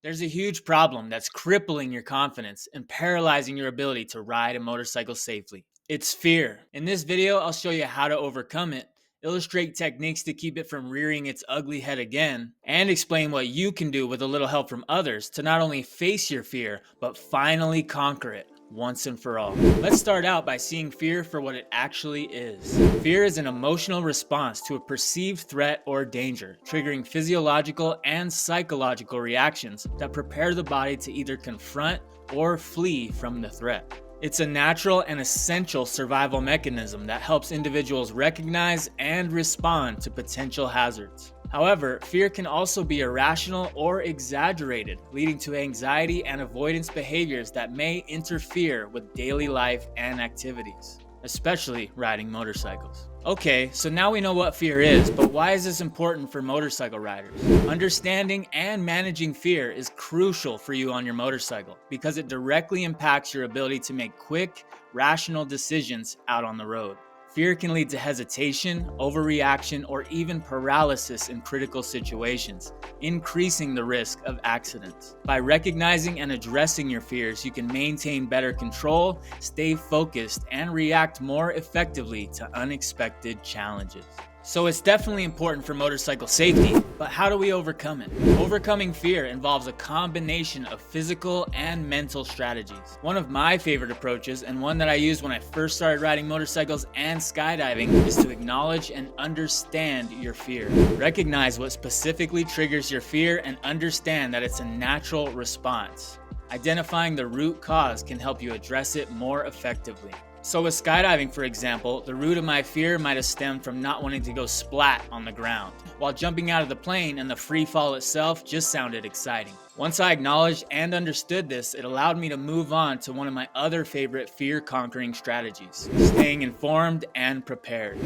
There's a huge problem that's crippling your confidence and paralyzing your ability to ride a motorcycle safely. It's fear. In this video, I'll show you how to overcome it, illustrate techniques to keep it from rearing its ugly head again, and explain what you can do with a little help from others to not only face your fear, but finally conquer it once and for all. Let's start out by seeing fear for what it actually is. Fear is an emotional response to a perceived threat or danger, triggering physiological and psychological reactions that prepare the body to either confront or flee from the threat. It's a natural and essential survival mechanism that helps individuals recognize and respond to potential hazards. However, fear can also be irrational or exaggerated, leading to anxiety and avoidance behaviors that may interfere with daily life and activities, especially riding motorcycles. Okay, so now we know what fear is, but why is this important for motorcycle riders? Understanding and managing fear is crucial for you on your motorcycle because it directly impacts your ability to make quick, rational decisions out on the road. Fear can lead to hesitation, overreaction, or even paralysis in critical situations, increasing the risk of accidents. By recognizing and addressing your fears, you can maintain better control, stay focused, and react more effectively to unexpected challenges. So it's definitely important for motorcycle safety, but how do we overcome it? Overcoming fear involves a combination of physical and mental strategies. One of my favorite approaches, and one that I used when I first started riding motorcycles and skydiving, is to acknowledge and understand your fear. Recognize what specifically triggers your fear and understand that it's a natural response. Identifying the root cause can help you address it more effectively. So with skydiving, for example, the root of my fear might have stemmed from not wanting to go splat on the ground, while jumping out of the plane and the free fall itself just sounded exciting. Once I acknowledged and understood this, it allowed me to move on to one of my other favorite fear-conquering strategies, staying informed and prepared.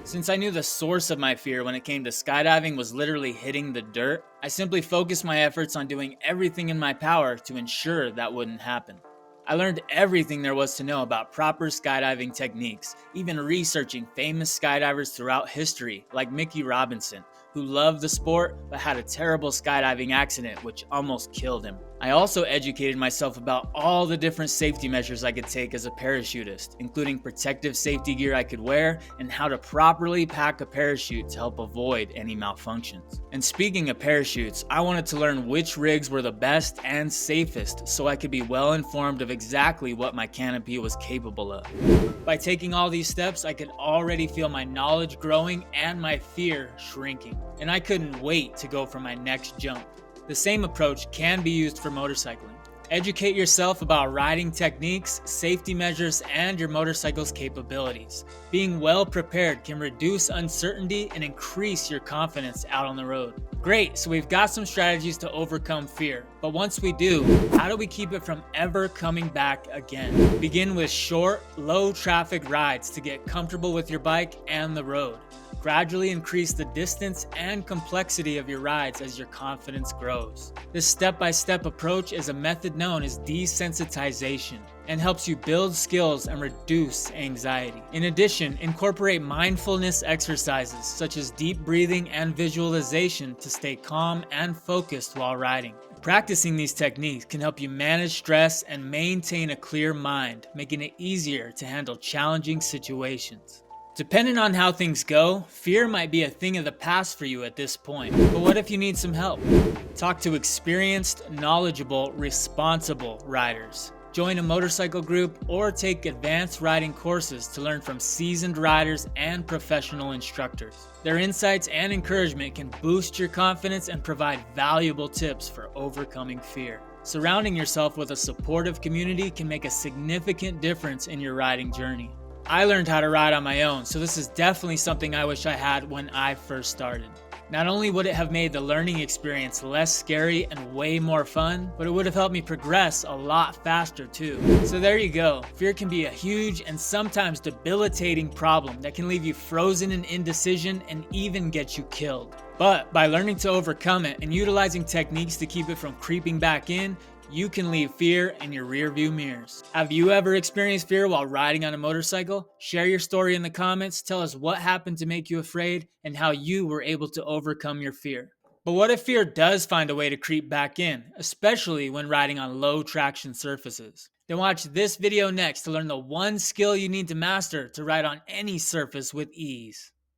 Since I knew the source of my fear when it came to skydiving was literally hitting the dirt, I simply focused my efforts on doing everything in my power to ensure that wouldn't happen. I learned everything there was to know about proper skydiving techniques, even researching famous skydivers throughout history, like Mickey Robinson, who loved the sport but had a terrible skydiving accident which almost killed him. I also educated myself about all the different safety measures I could take as a parachutist, including protective safety gear I could wear and how to properly pack a parachute to help avoid any malfunctions. And speaking of parachutes, I wanted to learn which rigs were the best and safest so I could be well informed of exactly what my canopy was capable of. By taking all these steps, I could already feel my knowledge growing and my fear shrinking, and I couldn't wait to go for my next jump. The same approach can be used for motorcycling. Educate yourself about riding techniques, safety measures, and your motorcycle's capabilities. Being well prepared can reduce uncertainty and increase your confidence out on the road. Great, so we've got some strategies to overcome fear, but once we do, how do we keep it from ever coming back again? Begin with short, low traffic rides to get comfortable with your bike and the road. Gradually increase the distance and complexity of your rides as your confidence grows. This step-by-step approach is a method known as desensitization and helps you build skills and reduce anxiety. In addition, incorporate mindfulness exercises such as deep breathing and visualization to stay calm and focused while riding. Practicing these techniques can help you manage stress and maintain a clear mind, making it easier to handle challenging situations. Depending on how things go, fear might be a thing of the past for you at this point. But what if you need some help? Talk to experienced, knowledgeable, responsible riders. Join a motorcycle group or take advanced riding courses to learn from seasoned riders and professional instructors. Their insights and encouragement can boost your confidence and provide valuable tips for overcoming fear. Surrounding yourself with a supportive community can make a significant difference in your riding journey. I learned how to ride on my own, so this is definitely something I wish I had when I first started. Not only would it have made the learning experience less scary and way more fun, but it would have helped me progress a lot faster too. So there you go. Fear can be a huge and sometimes debilitating problem that can leave you frozen in indecision and even get you killed. But by learning to overcome it and utilizing techniques to keep it from creeping back in, you can leave fear in your rearview mirrors. Have you ever experienced fear while riding on a motorcycle? Share your story in the comments. Tell us what happened to make you afraid and how you were able to overcome your fear. But what if fear does find a way to creep back in, especially when riding on low traction surfaces? Then watch this video next to learn the one skill you need to master to ride on any surface with ease.